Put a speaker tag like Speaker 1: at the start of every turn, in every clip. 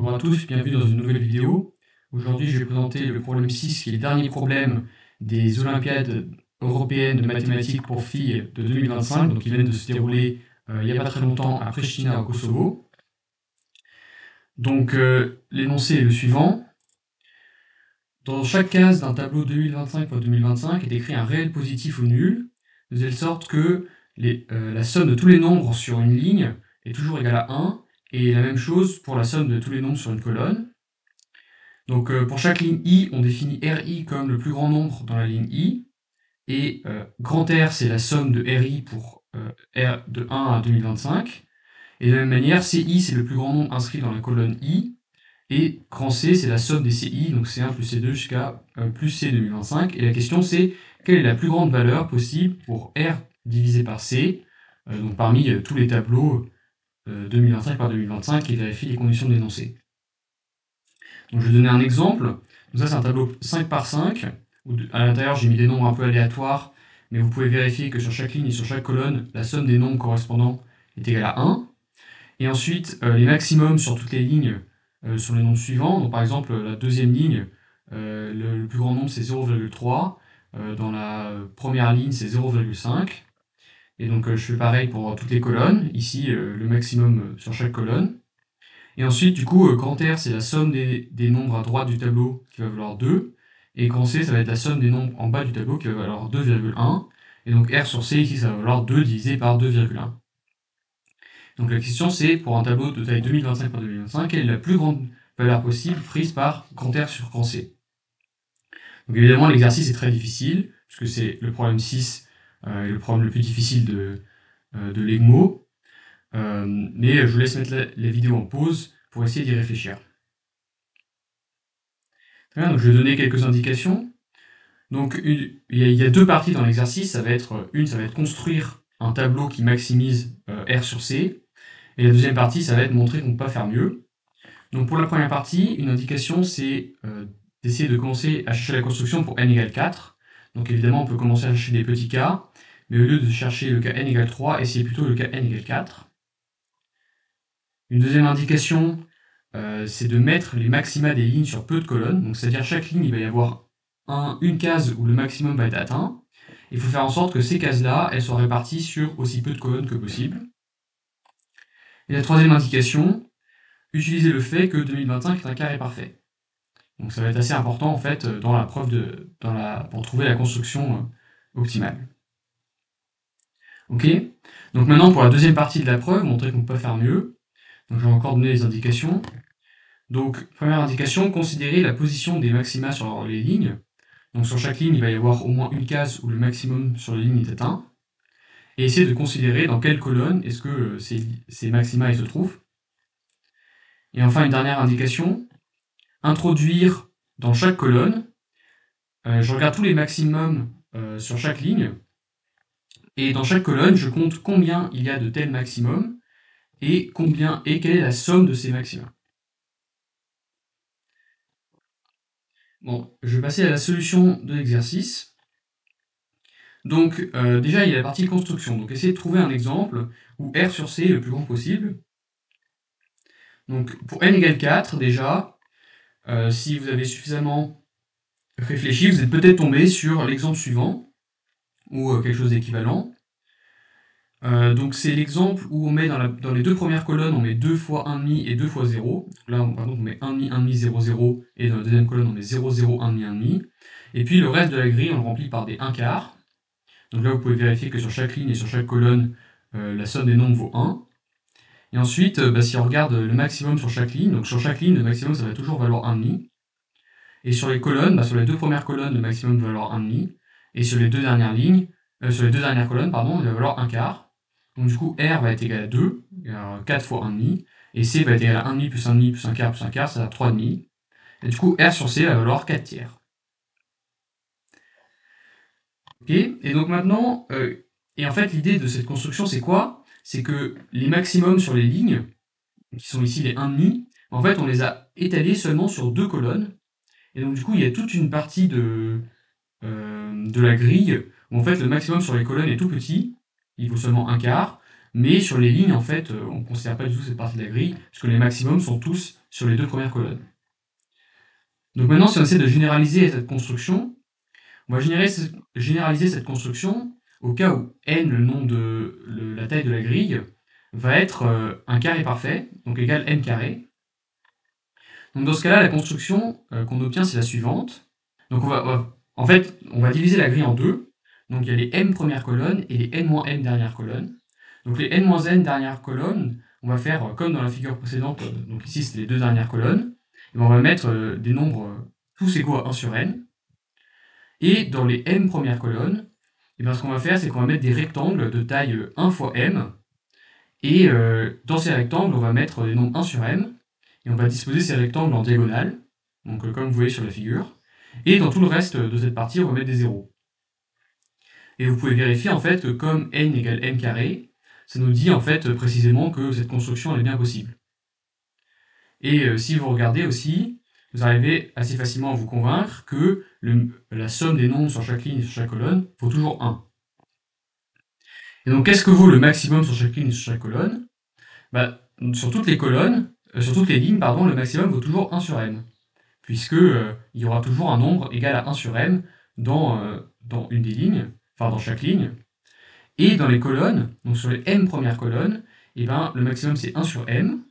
Speaker 1: Bonjour à tous, bienvenue dans une nouvelle vidéo. Aujourd'hui, je vais présenter le problème 6, qui est le dernier problème des Olympiades européennes de mathématiques pour filles de 2025, donc qui viennent de se dérouler il n'y a pas très longtemps à Pristina, au Kosovo. Donc, l'énoncé est le suivant. Dans chaque case d'un tableau 2025 x 2025 est écrit un réel positif ou nul, de telle sorte que la somme de tous les nombres sur une ligne est toujours égale à 1, et la même chose pour la somme de tous les nombres sur une colonne. Donc pour chaque ligne I, on définit RI comme le plus grand nombre dans la ligne I, et grand R, c'est la somme de RI pour R de 1 à 2025, et de la même manière, CI, c'est le plus grand nombre inscrit dans la colonne I, et grand C, c'est la somme des CI, donc C1 plus C2 jusqu'à plus C 2025, et la question c'est, quelle est la plus grande valeur possible pour R divisé par C, donc parmi tous les tableaux 2025 par 2025 qui vérifient les conditions de l'énoncé. Donc je vais donner un exemple. Donc ça c'est un tableau 5 par 5, où à l'intérieur j'ai mis des nombres un peu aléatoires, mais vous pouvez vérifier que sur chaque ligne et sur chaque colonne, la somme des nombres correspondants est égale à 1. Et ensuite, les maximums sur toutes les lignes sont les nombres suivants. Donc par exemple, la deuxième ligne, le plus grand nombre c'est 0,3. Dans la première ligne c'est 0,5. Et donc je fais pareil pour toutes les colonnes. Ici, le maximum sur chaque colonne. Et ensuite, du coup, grand R, c'est la somme des nombres à droite du tableau qui va valoir 2. Et grand C, ça va être la somme des nombres en bas du tableau qui va valoir 2,1. Et donc R sur C, ici, ça va valoir 2 divisé par 2,1. Donc la question, c'est, pour un tableau de taille 2025 par 2025, quelle est la plus grande valeur possible prise par grand R sur grand C? Donc évidemment, l'exercice est très difficile, puisque c'est le problème 6 et le problème le plus difficile de l'EGMO. Mais je vous laisse mettre la vidéo en pause pour essayer d'y réfléchir. Très bien, donc je vais donner quelques indications. Donc il y a deux parties dans l'exercice. Ça va être construire un tableau qui maximise R sur C. Et la deuxième partie, ça va être montrer qu'on ne peut pas faire mieux. Donc pour la première partie, une indication, c'est d'essayer de commencer à chercher la construction pour n égale 4. Donc évidemment, on peut commencer à chercher des petits cas, mais au lieu de chercher le cas n égale 3, essayez plutôt le cas n égale 4. Une deuxième indication, c'est de mettre les maxima des lignes sur peu de colonnes. Donc c'est-à-dire chaque ligne, il va y avoir une case où le maximum va être atteint. Il faut faire en sorte que ces cases-là, elles soient réparties sur aussi peu de colonnes que possible. Et la troisième indication, utiliser le fait que 2025 est un carré parfait. Donc ça va être assez important en fait dans la preuve pour trouver la construction optimale. Ok. Donc maintenant pour la deuxième partie de la preuve, montrer qu'on ne peut pas faire mieux. Donc je vais encore donner les indications. Donc première indication, considérer la position des maxima sur les lignes. Donc sur chaque ligne, il va y avoir au moins une case où le maximum sur la ligne est atteint. Et essayer de considérer dans quelle colonne est-ce que ces maxima se trouvent. Et enfin une dernière indication, introduire dans chaque colonne, je regarde tous les maximums sur chaque ligne, et dans chaque colonne, je compte combien il y a de tels maximums, et quelle est la somme de ces maximums. Bon, je vais passer à la solution de l'exercice. Donc déjà, il y a la partie construction. Donc essayez de trouver un exemple où R sur C est le plus grand possible. Donc pour n égale 4, déjà, si vous avez suffisamment réfléchi, vous êtes peut-être tombé sur l'exemple suivant, ou quelque chose d'équivalent. Donc c'est l'exemple où on met dans les deux premières colonnes, on met 2 fois 1,5 et 2 fois 0. Là, on met 1,5, 1,5, 0, 0, et dans la deuxième colonne, on met 0, 0, 1,5, 1,5. Et puis le reste de la grille, on le remplit par des 1 quart. Donc là, vous pouvez vérifier que sur chaque ligne et sur chaque colonne, la somme des nombres vaut 1. Et ensuite, si on regarde le maximum sur chaque ligne, donc sur chaque ligne, le maximum, ça va toujours valoir 1,5. Et sur les colonnes, sur les deux premières colonnes, le maximum va valoir 1,5. Et sur les deux dernières colonnes, il va valoir 1 quart. Donc du coup, R va être égal à 2, 4 fois 1,5, et C va être égal à 1,5 plus 1,5 plus 1 quart plus 1 quart, ça va 3,5. Et du coup, R sur C va valoir 4 tiers. Ok, et donc maintenant, et en fait, l'idée de cette construction, c'est quoi? C'est que les maximums sur les lignes, qui sont ici les 1,5, en fait, on les a étalés seulement sur deux colonnes. Et donc du coup, il y a toute une partie de la grille où en fait le maximum sur les colonnes est tout petit, il vaut seulement 1 quart, mais sur les lignes en fait on ne considère pas du tout cette partie de la grille, puisque les maximums sont tous sur les deux premières colonnes. Donc maintenant, si on essaie de généraliser cette construction, on va généraliser cette construction au cas où n, le nom de la taille de la grille, va être un carré parfait, donc égal n carré. Donc dans ce cas-là, la construction qu'on obtient, c'est la suivante. Donc en fait, on va diviser la grille en deux. Donc il y a les m premières colonnes et les n-m dernières colonnes. Donc les n-n dernières colonnes, on va faire comme dans la figure précédente, donc ici c'est les deux dernières colonnes, et on va mettre des nombres tous égaux à 1 sur n. Et dans les m premières colonnes, et bien ce qu'on va faire, c'est qu'on va mettre des rectangles de taille 1 fois m, et dans ces rectangles, on va mettre des nombres 1 sur m, et on va disposer ces rectangles en diagonale, donc comme vous voyez sur la figure, et dans tout le reste de cette partie, on va mettre des zéros. Et vous pouvez vérifier en fait que comme n égale m carré, ça nous dit en fait précisément que cette construction est bien possible. Et si vous regardez aussi, vous arrivez assez facilement à vous convaincre que la somme des nombres sur chaque ligne et sur chaque colonne vaut toujours 1. Et donc qu'est-ce que vaut le maximum sur chaque ligne et sur chaque colonne? Sur toutes les colonnes, sur toutes les lignes, pardon, le maximum vaut toujours 1 sur m, puisque il y aura toujours un nombre égal à 1 sur m dans une des lignes, enfin dans chaque ligne. Et dans les colonnes, donc sur les m premières colonnes, et ben, le maximum c'est 1 sur m,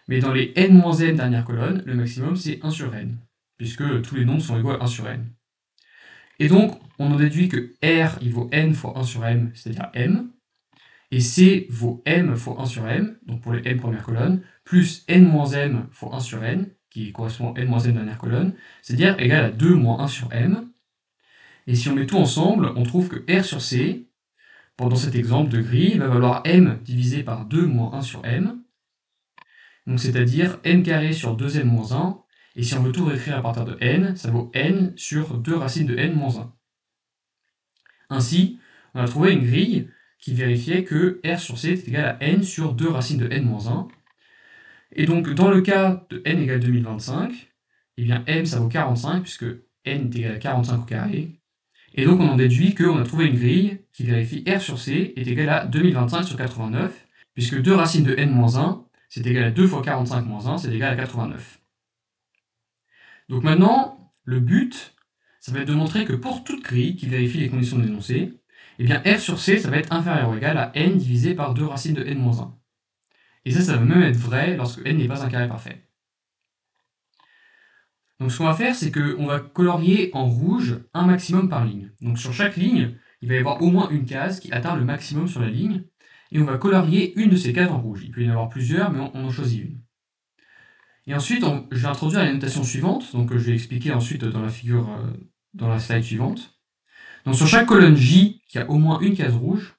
Speaker 1: mais dans les n-m dernières colonnes, le maximum c'est 1 sur n, puisque tous les nombres sont égaux à 1 sur n. Et donc, on en déduit que r il vaut n fois 1 sur m, c'est-à-dire m, et c vaut m fois 1 sur m, donc pour les m premières colonnes, plus n-m fois 1 sur n, qui correspond à n-m dernière colonne, c'est-à-dire égal à 2 moins 1 sur m. Et si on met tout ensemble, on trouve que r sur c, dans cet exemple de grille, va valoir m divisé par 2 moins 1 sur m, donc c'est-à-dire n carré sur 2n moins 1, et si on veut tout réécrire à partir de n, ça vaut n sur 2 racines de n moins 1. Ainsi, on a trouvé une grille qui vérifiait que r sur c est égal à n sur 2 racines de n moins 1. Et donc, dans le cas de n égale 2025, eh bien m ça vaut 45, puisque n est égal à 45 au carré. Et donc, on en déduit qu'on a trouvé une grille qui vérifie r sur c est égal à 2025 sur 89, puisque 2 racines de n moins 1, c'est égal à 2 fois 45 moins 1, c'est égal à 89. Donc maintenant, le but, ça va être de montrer que pour toute grille qui vérifie les conditions de l'énoncé, eh bien r sur c, ça va être inférieur ou égal à n divisé par 2 racines de n moins 1. Et ça va même être vrai lorsque n n'est pas un carré parfait. Donc ce qu'on va faire, c'est qu'on va colorier en rouge un maximum par ligne. Donc sur chaque ligne, il va y avoir au moins une case qui atteint le maximum sur la ligne, et on va colorier une de ces cases en rouge. Il peut y en avoir plusieurs, mais on en choisit une. Et ensuite, je vais introduire la notation suivante, donc je vais expliquer ensuite dans la figure, dans la slide suivante. Donc sur chaque colonne J qui a au moins une case rouge,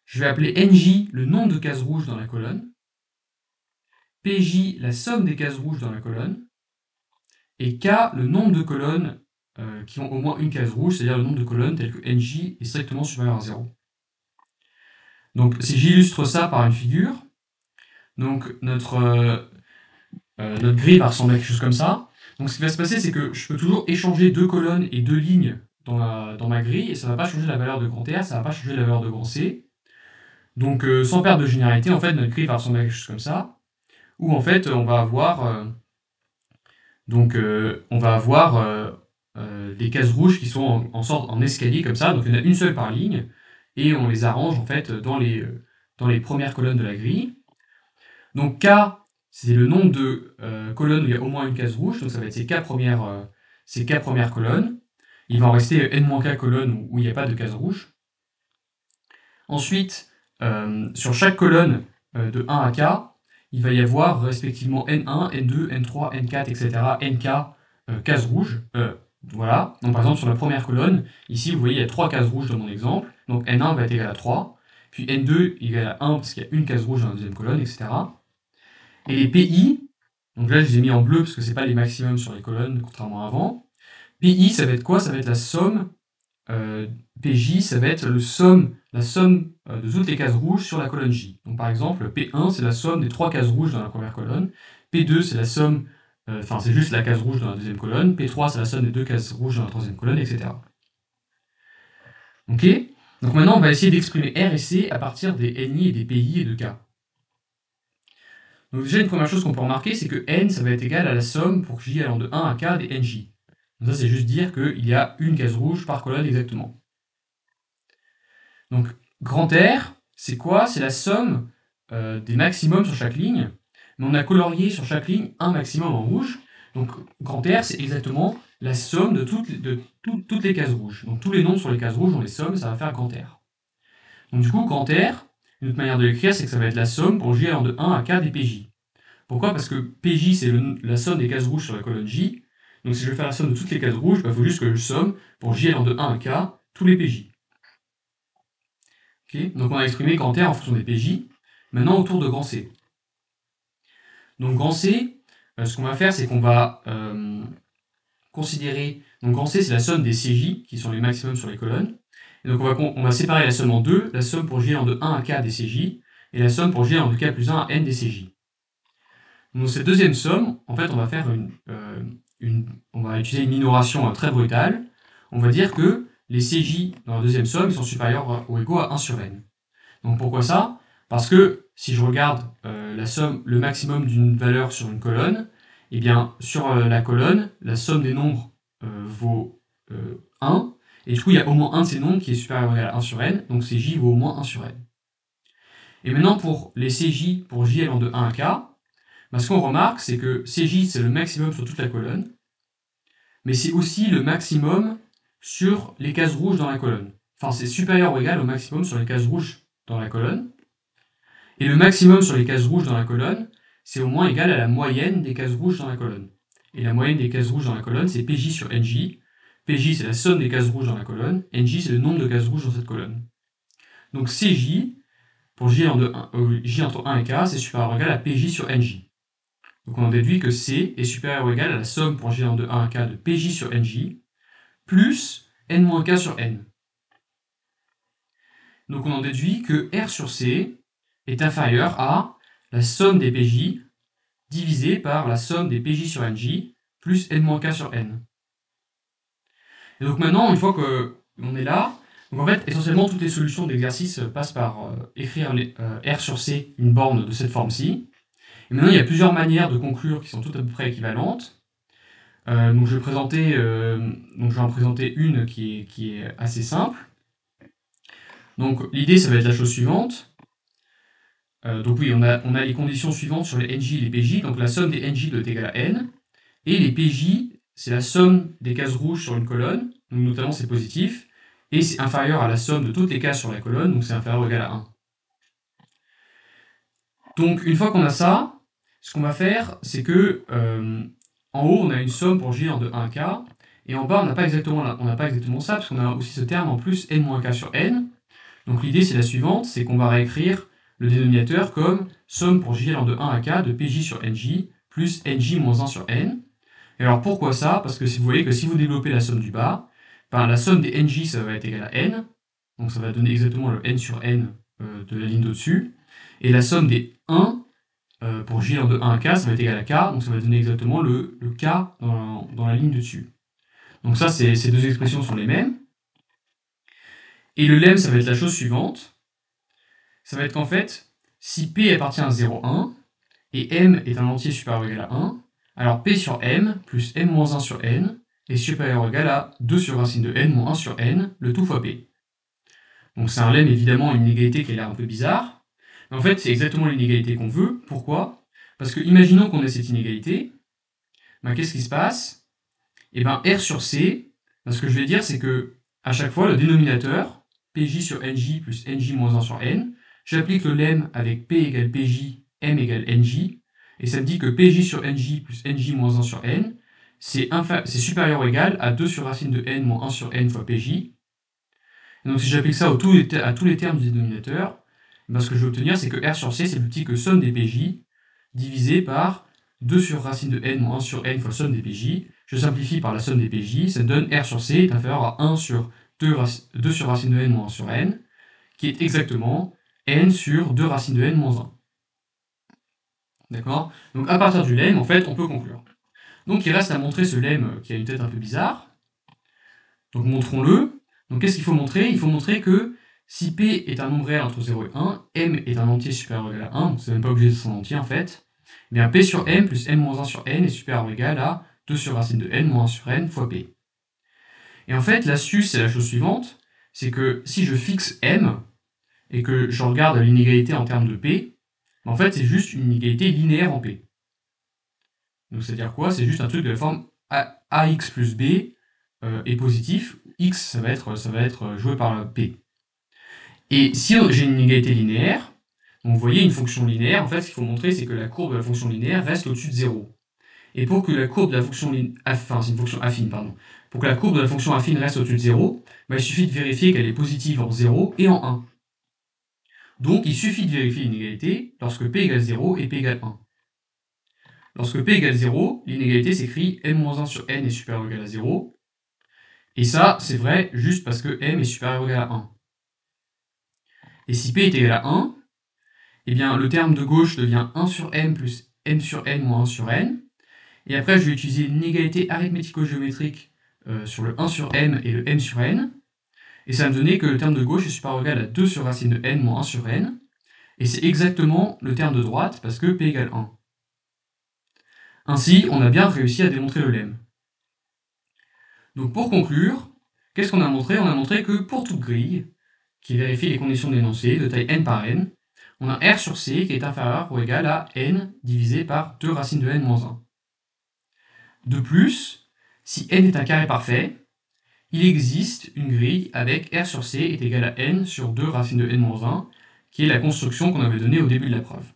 Speaker 1: je vais appeler NJ le nombre de cases rouges dans la colonne, PJ la somme des cases rouges dans la colonne, et K le nombre de colonnes qui ont au moins une case rouge, c'est-à-dire le nombre de colonnes tel que NJ est strictement supérieur à 0. Donc si j'illustre ça par une figure, donc notre grille va ressembler à quelque chose comme ça. Donc ce qui va se passer, c'est que je peux toujours échanger deux colonnes et deux lignes dans ma grille, et ça ne va pas changer la valeur de grand R, ça ne va pas changer la valeur de grand C. Donc sans perte de généralité, en fait, notre grille va ressembler à quelque chose comme ça, où en fait on va avoir des cases rouges qui sont en escalier comme ça, donc il y en a une seule par ligne, et on les arrange en fait dans les premières colonnes de la grille. Donc K, c'est le nombre de colonnes où il y a au moins une case rouge, donc ça va être ces K premières colonnes. Il va en rester n-k colonnes où il n'y a pas de case rouge. Ensuite, sur chaque colonne de 1 à K, il va y avoir respectivement N1, N2, N3, N4, etc. Nk cases rouges. Voilà. Donc par exemple, sur la première colonne, ici, vous voyez, il y a 3 cases rouges dans mon exemple. Donc N1 va être égal à 3, puis N2 égal à 1 parce qu'il y a une case rouge dans la deuxième colonne, etc. Et les PI, donc là je les ai mis en bleu parce que ce n'est pas les maximums sur les colonnes, contrairement à avant. PI, ça va être quoi? Ça va être la somme. PJ, ça va être la somme de toutes les cases rouges sur la colonne J. Donc par exemple, P1, c'est la somme des 3 cases rouges dans la première colonne. P2, c'est la somme, c'est juste la case rouge dans la deuxième colonne. P3, c'est la somme des 2 cases rouges dans la troisième colonne, etc. Ok? Donc maintenant, on va essayer d'exprimer R et C à partir des NI et des PI et de K. Donc déjà, une première chose qu'on peut remarquer, c'est que n, ça va être égal à la somme pour j allant de 1 à k des nj. Donc ça, c'est juste dire qu'il y a une case rouge par colonne exactement. Donc, grand R, c'est quoi? C'est la somme des maximums sur chaque ligne, mais on a colorié sur chaque ligne un maximum en rouge. Donc, grand R, c'est exactement la somme de toutes les cases rouges. Donc, tous les nombres sur les cases rouges, on les somme, ça va faire grand R. Donc, du coup, grand R, une autre manière de l'écrire, c'est que ça va être la somme pour j allant de 1 à k des PJ. Pourquoi? Parce que PJ, c'est la somme des cases rouges sur la colonne J. Donc, si je veux faire la somme de toutes les cases rouges, il faut juste que je somme pour j allant de 1 à k tous les PJ. Okay, donc on a exprimé grand R en fonction des PJ. Maintenant, autour de grand C. Donc grand C, ce qu'on va faire, c'est qu'on va considérer... Donc grand C, c'est la somme des CJ, qui sont les maximums sur les colonnes. Et donc on va séparer la somme en deux, la somme pour j allant de 1 à k des CJ, et la somme pour j allant de k plus 1 à n des CJ. Donc cette deuxième somme, en fait, on va faire on va utiliser une minoration très brutale. On va dire que les CJ dans la deuxième somme, ils sont supérieurs ou égaux à 1 sur n. Donc pourquoi ça? Parce que si je regarde la somme, le maximum d'une valeur sur une colonne, eh bien sur la colonne, la somme des nombres vaut 1, et du coup il y a au moins un de ces nombres qui est supérieur ou égal à 1 sur n, donc CJ vaut au moins 1 sur n. Et maintenant pour les CJ, pour j allant de 1 à k, bah, ce qu'on remarque c'est que CJ c'est le maximum sur toute la colonne, mais c'est aussi le maximum sur les cases rouges dans la colonne. Enfin c'est supérieur ou égal au maximum sur les cases rouges dans la colonne. Et le maximum sur les cases rouges dans la colonne, c'est au moins égal à la moyenne des cases rouges dans la colonne. Et la moyenne des cases rouges dans la colonne, c'est PJ sur NJ. PJ, c'est la somme des cases rouges dans la colonne. NJ, c'est le nombre de cases rouges dans cette colonne. Donc CJ, pour J entre 1 et K, c'est supérieur ou égal à PJ sur NJ. Donc on en déduit que C est supérieur ou égal à la somme pour J de 1 à K de PJ sur NJ, plus N-K sur N. Donc on en déduit que R sur C est inférieur à la somme des PJ divisé par la somme des PJ sur NJ plus N-K sur N. Et donc maintenant, une fois qu'on est là, donc en fait, essentiellement, toutes les solutions d'exercice passent par écrire R sur C, une borne de cette forme-ci. Et maintenant, il y a plusieurs manières de conclure qui sont toutes à peu près équivalentes. Donc je vais en présenter une qui est assez simple. Donc l'idée, ça va être la chose suivante. Donc oui, on a les conditions suivantes sur les NJ et les PJ. Donc la somme des NJ doit être égale à N. Et les PJ, c'est la somme des cases rouges sur une colonne. Donc notamment, c'est positif. Et c'est inférieur à la somme de toutes les cases sur la colonne. Donc c'est inférieur ou égal à 1. Donc une fois qu'on a ça, ce qu'on va faire, c'est que en haut, on a une somme pour J de 1 à K. Et en bas, on n'a pas exactement ça, parce qu'on a aussi ce terme en plus N-K sur N. Donc l'idée, c'est la suivante, c'est qu'on va réécrire le dénominateur comme somme pour j allant de 1 à k de pj sur nj plus nj moins 1 sur n. Et alors pourquoi ça? Parce que vous voyez que si vous développez la somme du bas, la somme des nj ça va être égal à n, donc ça va donner exactement le n sur n de la ligne d'au-dessus, et la somme des 1 pour j allant de 1 à k ça va être égal à k, donc ça va donner exactement le k dans la ligne de dessus. Donc ça, ces deux expressions sont les mêmes. Et le lemme, ça va être la chose suivante. Ça va être qu'en fait, si P appartient à 0, 1, et M est un entier supérieur ou égal à 1, alors P sur M plus M moins 1 sur N est supérieur ou égal à 2 sur racine de N moins 1 sur N, le tout fois P. Donc c'est un lemme, évidemment, une inégalité qui a l'air un peu bizarre. Mais en fait, c'est exactement l'inégalité qu'on veut. Pourquoi? Parce que imaginons qu'on ait cette inégalité. Qu'est-ce qui se passe? Et R sur C, ce que je vais dire, c'est que à chaque fois, le dénominateur, PJ sur NJ plus NJ moins 1 sur N, j'applique le lemme avec P égale PJ, M égale NJ, et ça me dit que PJ sur NJ plus NJ moins 1 sur N, c'est supérieur ou égal à 2 sur racine de N moins 1 sur N fois PJ. Et donc si j'applique ça à tous les termes du dénominateur, ce que je vais obtenir, c'est que R sur C, c'est plus petit que somme des PJ, divisé par 2 sur racine de N moins 1 sur N fois somme des PJ. Je simplifie par la somme des PJ, ça me donne R sur C est inférieur à 1 sur 2 sur racine de N moins 1 sur N, qui est exactement N sur 2 racine de N moins 1. D'accord? Donc à partir du lemme, en fait, on peut conclure. Donc il reste à montrer ce lemme qui a une tête un peu bizarre. Donc montrons-le. Donc qu'est-ce qu'il faut montrer? Il faut montrer que si P est un nombre réel entre 0 et 1, M est un entier supérieur ou égal à 1, donc c'est même pas obligé de son entier en fait, eh bien P sur M plus N moins 1 sur N est supérieur ou égal à 2 sur racine de N moins 1 sur N fois P. Et en fait, l'astuce, c'est la chose suivante, c'est que si je fixe M, et que je regarde l'inégalité en termes de P, en fait, c'est juste une inégalité linéaire en P. Donc, c'est-à-dire quoi? C'est juste un truc de la forme AX plus B est positif, X, ça va être joué par P. Et si j'ai une inégalité linéaire, donc vous voyez une fonction linéaire, en fait, ce qu'il faut montrer, c'est que la courbe de la fonction linéaire reste au-dessus de 0. Et pour que la courbe de la fonction c'est une fonction affine, pardon. Pour que la courbe de la fonction affine reste au-dessus de 0, bah, il suffit de vérifier qu'elle est positive en 0 et en 1. Donc, il suffit de vérifier l'inégalité lorsque P égale 0 et P égale 1. Lorsque P égale 0, l'inégalité s'écrit M-1 sur N est supérieur ou égal à 0. Et ça, c'est vrai juste parce que M est supérieur ou égal à 1. Et si P est égal à 1, eh bien, le terme de gauche devient 1 sur M plus M sur N moins 1 sur N. Et après, je vais utiliser une égalité arithmético-géométrique sur le 1 sur M et le M sur N. Et ça va me donner que le terme de gauche est supérieur ou égal à 2 sur racine de N moins 1 sur N. Et c'est exactement le terme de droite parce que P égale 1. Ainsi, on a bien réussi à démontrer le lemme. Donc pour conclure, qu'est-ce qu'on a montré? On a montré que pour toute grille, qui vérifie les conditions d'énoncé de taille n par n, on a R sur C qui est inférieur ou égal à n divisé par 2 racines de n moins 1. De plus, si n est un carré parfait, il existe une grille avec R sur C est égal à n sur 2 racines de n moins 1, qui est la construction qu'on avait donnée au début de la preuve.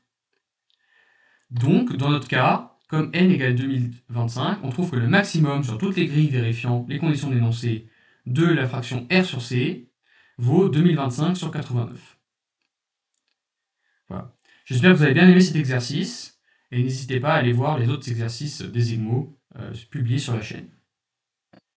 Speaker 1: Donc, dans notre cas, comme n égale 2025, on trouve que le maximum sur toutes les grilles vérifiant les conditions d'énoncé de la fraction R sur C vaut 2025 sur 89. Voilà. J'espère que vous avez bien aimé cet exercice, et n'hésitez pas à aller voir les autres exercices des EGMO publiés sur la chaîne.